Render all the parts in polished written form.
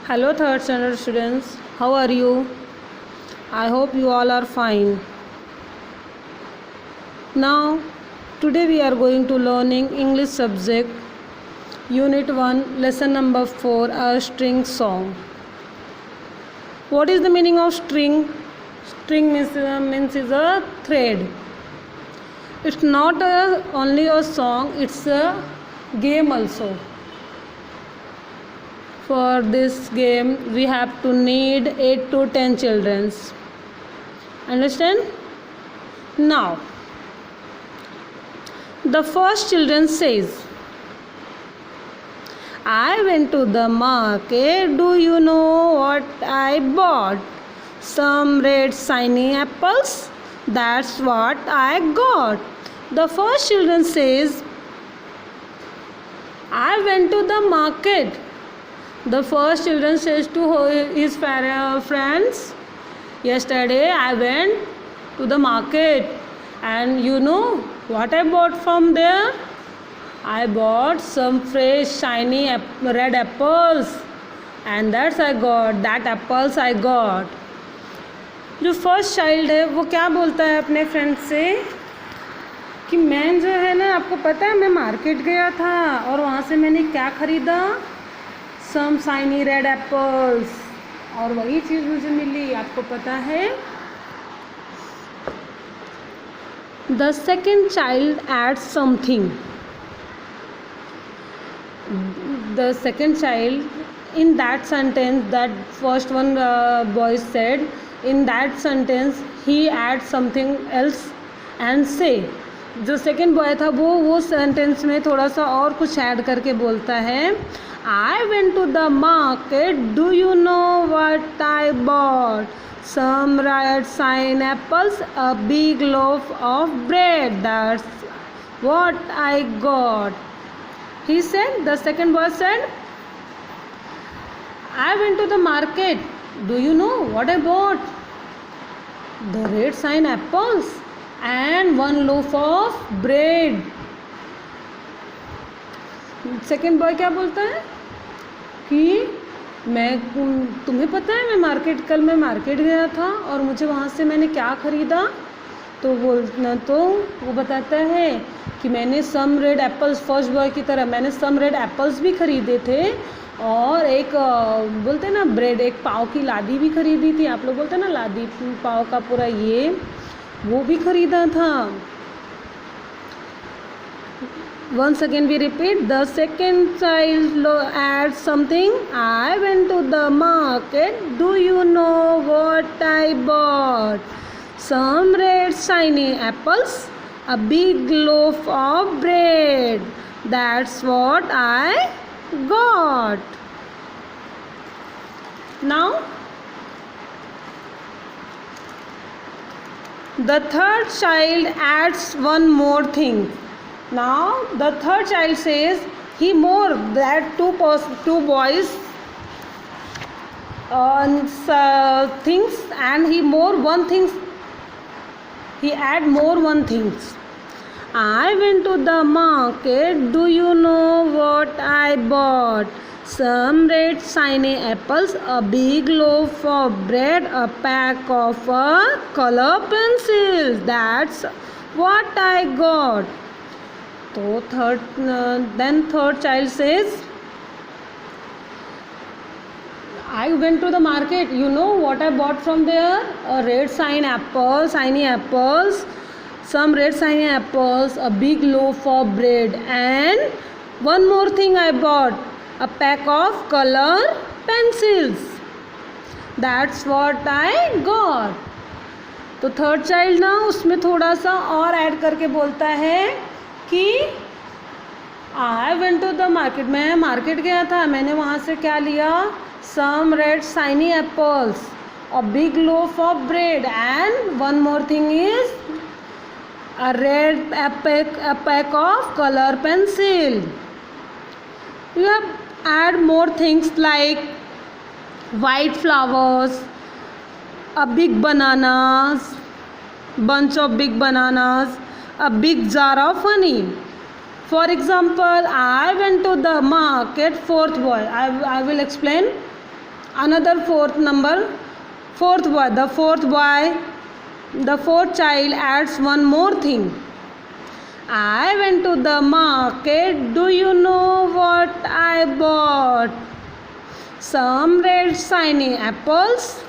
Hello, third standard students. How are you? I hope you all are fine. Now, today we are going to learning English subject, Unit 1, Lesson number 4, a string song. What is the meaning of string? String means is a thread. It's not only a song, it's a game also. For this game, we have to need 8 to 10 children. Understand? Now, the first children says, I went to the market. Do you know what I bought? Some red shiny apples. That's what I got. The first children says, I went to the market. The first children says to his friends, yesterday I went to the market and you know what I bought from there? I bought some fresh shiny red apples and that apples I got. जो first child है वो क्या बोलता है अपने friend से कि मैं जो है ना, आपको पता है मैं मार्केट गया था और वहाँ से मैंने क्या ख़रीदा? सम शाइनी रेड एप्पल्स, और वही चीज़ मुझे मिली, आपको पता है. The second child adds something. The second child in that sentence that first one boy said, in that sentence he add something else and say. जो सेकेंड बॉय था वो सेंटेंस में थोड़ा सा और कुछ ऐड करके बोलता है. I went to the market. Do you know what I bought? Some red shiny apples, a big loaf of bread. That's what I got. He said, the second boy said, I went to the market. Do you know what I bought? The red shiny apples and one loaf of bread. Second boy क्या बोलता है कि तुम्हें पता है कल मैं market गया था और मुझे वहाँ से मैंने क्या ख़रीदा? तो वो बताता है कि मैंने some red apples, first boy की तरह मैंने सम रेड एप्पल्स भी ख़रीदे थे और एक बोलते हैं ना ब्रेड, एक पाव की लादी भी ख़रीदी थी. आप लोग बोलते हैं ना लादी, पाव का पूरा वो भी ख़रीदा था. Once again we repeat, the second child adds something. I went to the market. Do you know what I bought? Some red shiny apples, a big loaf of bread. That's what I got. Now, the third child adds one more thing. Now the third child says he more that two boys things and he more one things. He add more one things. I went to the market. Do you know what I bought? Some red shiny apples, a big loaf of bread, a pack of color pencils. That's what I got. So third child says, I went to the market. You know what I bought from there? A red shiny apples, some red shiny apples, a big loaf of bread, and one more thing I bought, a pack of color pencils. That's what I got. तो third child ना उसमें थोड़ा सा और add करके बोलता है कि I went to the market, मैं मार्केट गया था, मैंने वहाँ से क्या लिया? Some red shiny apples, a big loaf of bread, and one more thing is a pack of color pencil. You have add more things like white flowers, a big bananas, bunch of big bananas, a big jar of honey. For example, I went to the market, fourth boy. I will explain. another fourth number, fourth boy. The fourth child adds one more thing. I went to the market. Do you know what I bought? Some red shiny apples,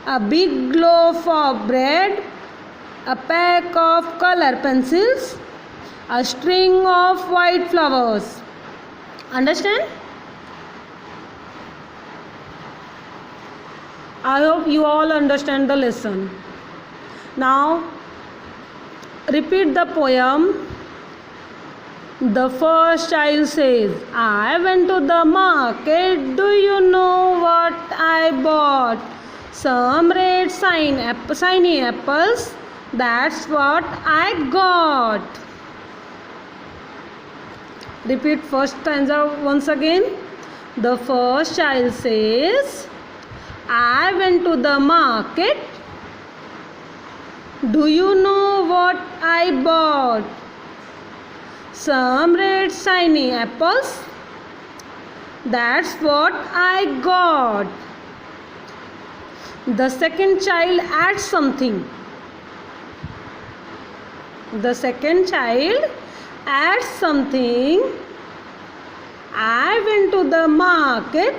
a big loaf of bread, a pack of color pencils, a string of white flowers. Understand? I hope you all understand the lesson. Now repeat the poem. The first child says, I went to the market. Do you know what I bought? Some red shiny apples. That's what I got. Repeat first stanza once again. The first child says, I went to the market. Do you know what I bought? Some red shiny apples. That's what I got. The second child adds something. The second child adds something. I went to the market.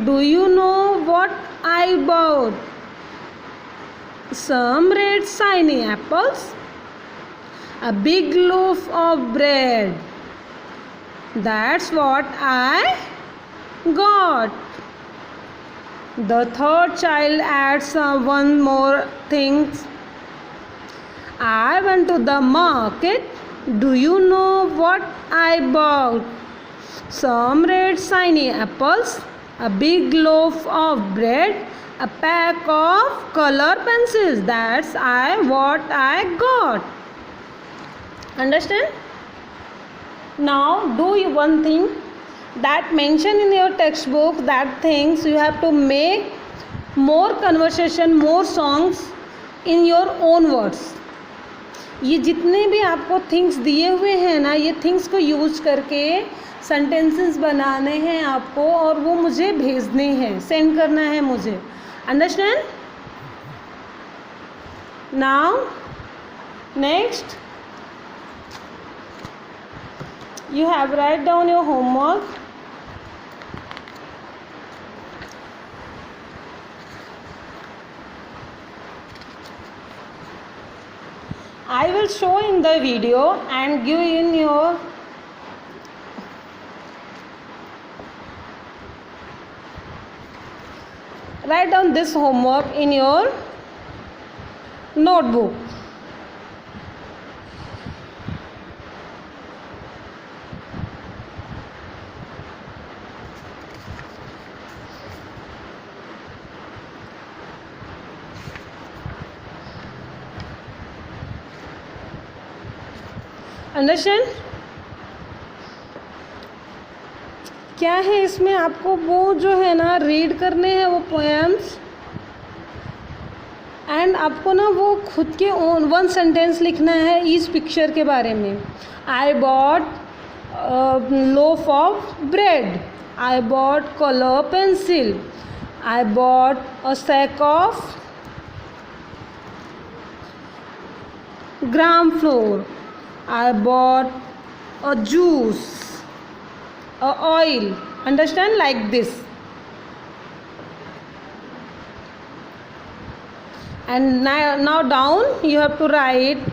Do you know what I bought? Some red shiny apples, a big loaf of bread. That's what I got. The third child adds one more thing. I went to the market. Do you know what I bought? Some red shiny apples, a big loaf of bread, a pack of color pencils. That's what I got. Understand? Now do one thing that mentioned in your textbook, that things you have to make more conversation, more songs in your own words. ये जितने भी आपको things दिए हुए हैं ना, ये things को यूज करके सेंटेंसेस बनाने हैं आपको और वो मुझे भेजने हैं, सेंड करना है मुझे. Understand? Now next you have write down your homework. I will show in the video and give in your write down this homework in your notebook. Understand? क्या है इसमें, आपको वो जो है ना रीड करने हैं वो पोएम्स, एंड आपको ना वो खुद के ओन वन सेंटेंस लिखना है इस पिक्चर के बारे में. I bought loaf of bread, I bought colour pencil, I bought a sack of gram flour, I bought a juice, a oil. Understand? Like this. And now down you have to write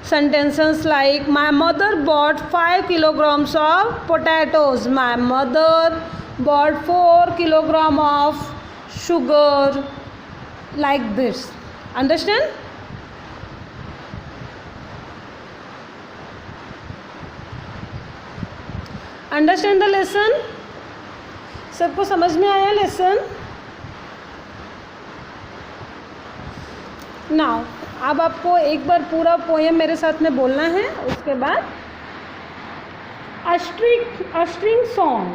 sentences like, my mother bought 5 kilograms of potatoes. My mother bought 4 kilograms of sugar. Like this. Understand? Understand the lesson? सबको समझ में आया lesson? Now अब आपको एक बार पूरा poem मेरे साथ में बोलना है. उसके बाद a string song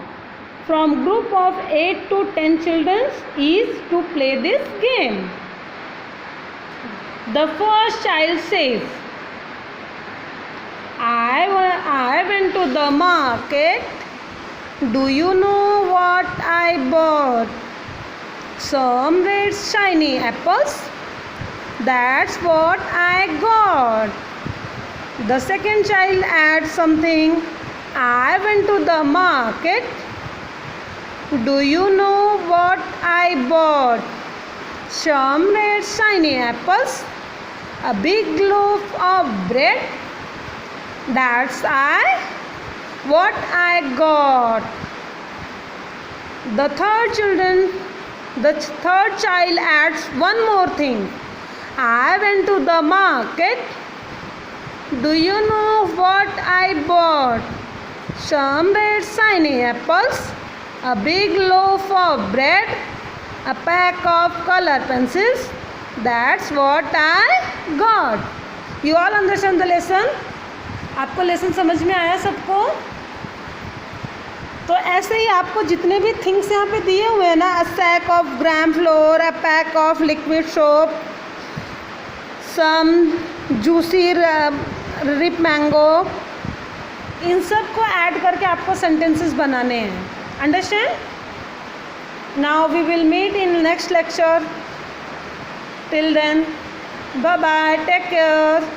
from group of 8 to 10 children is to play this game. The first child says, I went to the market. Do you know what I bought? some red shiny apples. That's what I got. The second child adds something. I went to the market. Do you know what I bought? Some red shiny apples. A big loaf of bread. That's what I got. The third child adds one more thing. I went to the market. Do you know what I bought? Some red shiny apples, a big loaf of bread, a pack of color pencils. That's what I got. You all understand the lesson? आपको lesson समझ में आया सबको? तो ऐसे ही आपको जितने भी थिंग्स यहाँ पे दिए हुए हैं ना, a sack of gram flour, a pack of liquid soap, some juicy ripe mango, इन सब को ऐड करके आपको सेंटेंसेस बनाने हैं. Understand? Now we will meet in next lecture. Till then, bye bye, take care.